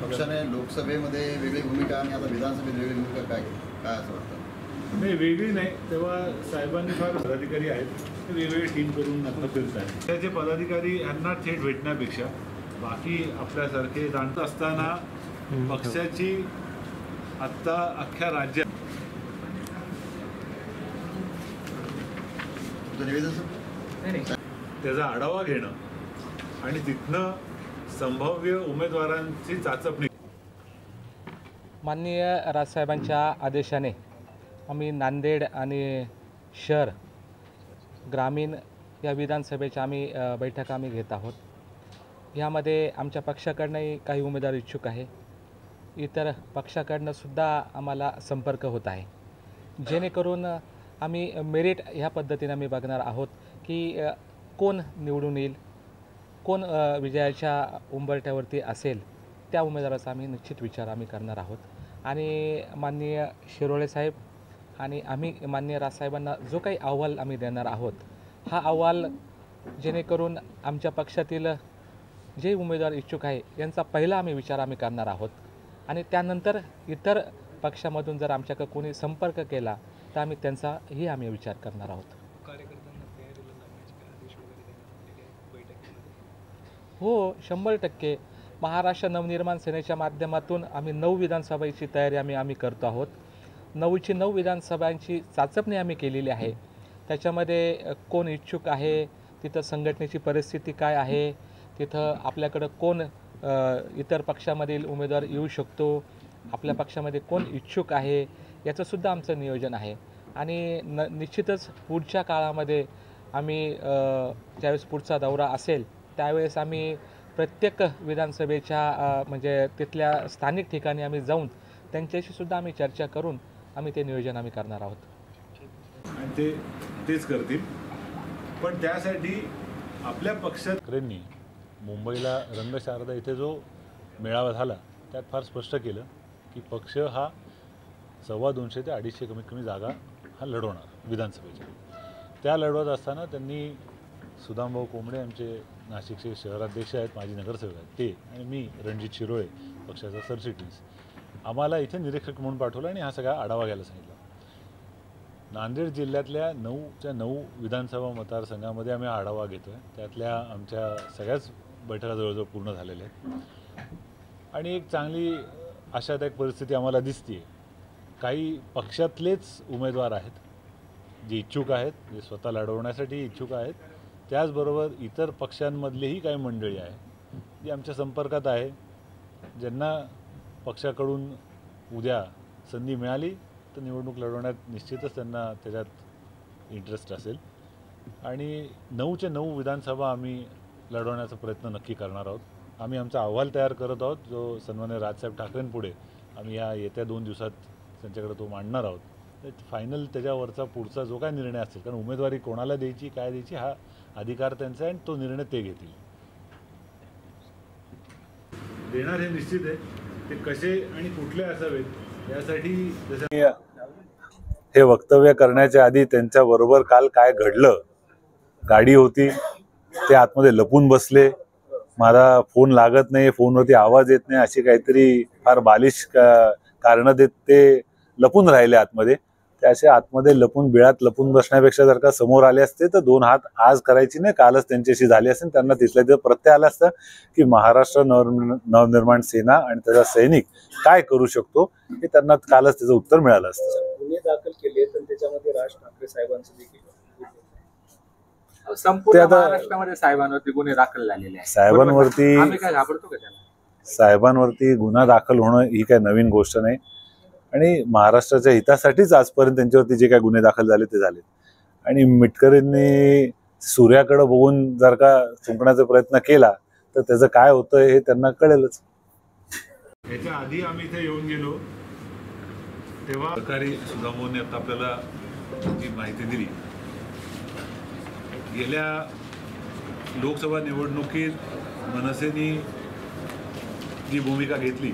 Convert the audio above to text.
पक्षाने लोकसभेमध्ये वेगळी भूमिका आणि आता विधानसभेत वेगळी भूमिका काय असं वाटतं? नाही, वेगळी नाही. तेव्हा साहेबांनी फार पदाधिकारी आहेत ते वेगवेगळी टीम करून आता फिरत आहेत. त्याचे पदाधिकारी यांना थेट भेटण्यापेक्षा बाकी आपल्यासारखे जाणत असताना पक्षाची आत्ता अख्ख्या राज्यात त्याचा आढावा घेणं आणि तिथनं संभाव्य उमेदवारांची चाचपणी. माननीय राजसाहेबांच्या आदेशाने आम्ही नांदेड आणि शहर ग्रामीण या विधानसभेच्या बैठका घेत आहोत. यामध्ये आमच्या पक्षाकडनंही काही उमेदवार इच्छुक आहे. इतर पक्षाकडनंसुद्धा आम्हाला संपर्क होत आहे, जेणेकरून आम्ही मेरिट ह्या पद्धतीने आम्ही बघणार आहोत की कोण निवडून येईल, कोण विजयाच्या उंबरठ्यावरती असेल, त्या उमेदवाराचा आम्ही निश्चित विचार करणार आहोत. आणि माननीय शिरोळे साहेब आणि आम्ही माननीय राजसाहेबांना जो काही अहवाल आम्ही देणार आहोत, हा अहवाल जेणेकरून आमच्या पक्षातील जे उमेदवार इच्छुक आहे यांचा पहिला आम्ही विचार करणार आहोत. आणि त्यानंतर इतर पक्षामधून जर आमच्याकडे कोणी संपर्क केला तर आम्ही त्यांचाही विचार करणार आहोत. हो, 100%. महाराष्ट्र नवनिर्माण सेनेच्या माध्यमातून आम्ही 9 विधानसभेची तयारी आम्ही करतो आहोत. 9 विधानसभांची चाचपणी आम्ही केलेली आहे. त्याच्यामध्ये कोण इच्छुक आहे, तिथं संघटनेची परिस्थिती काय आहे, तिथं आपल्याकडं कोण इतर पक्षामधील उमेदवार येऊ शकतो, आपल्या पक्षामध्ये कोण इच्छुक आहे, याचंसुद्धा आमचं नियोजन आहे. आणि निश्चितच पुढच्या काळामध्ये आम्ही ज्यावेळेस पुढचा दौरा असेल त्यावेळेस आम्ही प्रत्येक विधानसभेच्या म्हणजे तिथल्या स्थानिक ठिकाणी आम्ही जाऊन त्यांच्याशी सुद्धा आम्ही चर्चा करून आम्ही ते नियोजन करणार आहोत. आणि तेच करतील. पण त्यासाठी आपल्या पक्षात मुंबईला रंगशारदा इथे जो मेळावा झाला त्यात फार स्पष्ट केलं की पक्ष हा 250 ते 250 कमीत कमी जागा हा लढवणार विधानसभेच्या. त्या लढवत असताना त्यांनी सुदामभाऊ कोंबडे आमचे नाशिकचे शहराध्यक्ष आहेत, माजी नगरसेवक आहेत, ते आणि मी रणजित शिरोळे पक्षाचा सरचिटणीस आम्हाला इथे निरीक्षक म्हणून पाठवलं आणि हा सगळा आढावा घ्यायला सांगितलं. नांदेड जिल्ह्यातल्या 9 विधानसभा मतदारसंघामध्ये आम्ही आढावा घेतो आहे. त्यातल्या आमच्या सगळ्याच बैठका जवळजवळ पूर्ण झालेल्या आहेत आणि एक चांगली आशादायक परिस्थिती आम्हाला दिसते. काही पक्षातलेच उमेदवार आहेत जे इच्छुक आहेत, जे स्वतः लढवण्यासाठी इच्छुक आहेत. त्याचबरोबर इतर पक्षांमधलेही काही मंडळी आहे जी आमच्या संपर्कात आहे, ज्यांना पक्षाकडून उद्या संधी मिळाली तर निवडणूक लढवण्यात निश्चितच त्यांना त्याच्यात इंटरेस्ट असेल. आणि 9 विधानसभा आम्ही लढवण्याचा प्रयत्न नक्की करणार आहोत. आम्ही आमचा अहवाल तयार करत आहोत, जो सन्माननीय राजसाहेब ठाकरेंपुढे आम्ही येत्या 2 दिवसात त्यांच्याकडे तो मांडणार आहोत. फायनल त्याच्यावरचा पुढचा जो काय निर्णय असेल, कारण उमेदवारी कोणाला द्यायची, काय द्यायची हा अधिकार त्यांचा आहे आणि तो निर्णय ते घेतील. देणार हे निश्चित आहे. ते कसे आणि कुठले असावेत यासाठी हे वक्तव्य करण्याच्या आधी त्यांच्याबरोबर काल काय घडलं, गाडी होती, ते आतमध्ये लपून बसले, माझा फोन लागत नाही, फोनवरती आवाज येत नाही, अशी काहीतरी फार बालिश कारणं देत ते लपून राहिले आतमध्ये. ते असे आतमध्ये बिळात लपून बसण्यापेक्षा जर का समोर आले असते तर 2 हात आज करायची नाही, कालच त्यांच्याशी झाली असेल. त्यांना तिथल्या तिथं प्रत्यय आला असता की महाराष्ट्र नवनिर्माण सेना आणि त्याचा सैनिक काय करू शकतो हे त्यांना कालच त्याचं उत्तर मिळालं असतं. गुन्हे दाखल केले तर त्याच्यामध्ये राज ठाकरे साहेबांचं देखील संपूर्ण महाराष्ट्रामध्ये साहेबांवरती गुन्हे दाखल झालेले आहेत. साहेबांवरती गुन्हा दाखल होणं ही काही नवीन गोष्ट नाही आणि महाराष्ट्राच्या हितासाठीच आजपर्यंत त्यांच्यावरती जे काही गुन्हे दाखल झाले ते झाले. आणि मिटकरींनी सूर्याकडे बघून जर का चुंकण्याचा प्रयत्न केला तर त्याचं काय होतं हे त्यांना कळेलच. याच्या आधी आम्ही इथे येऊन गेलो तेव्हा सरकारी सुदामभाऊंनी आता आपल्याला जी माहिती दिली, गेल्या लोकसभा निवडणुकीत मनसेनी जी भूमिका घेतली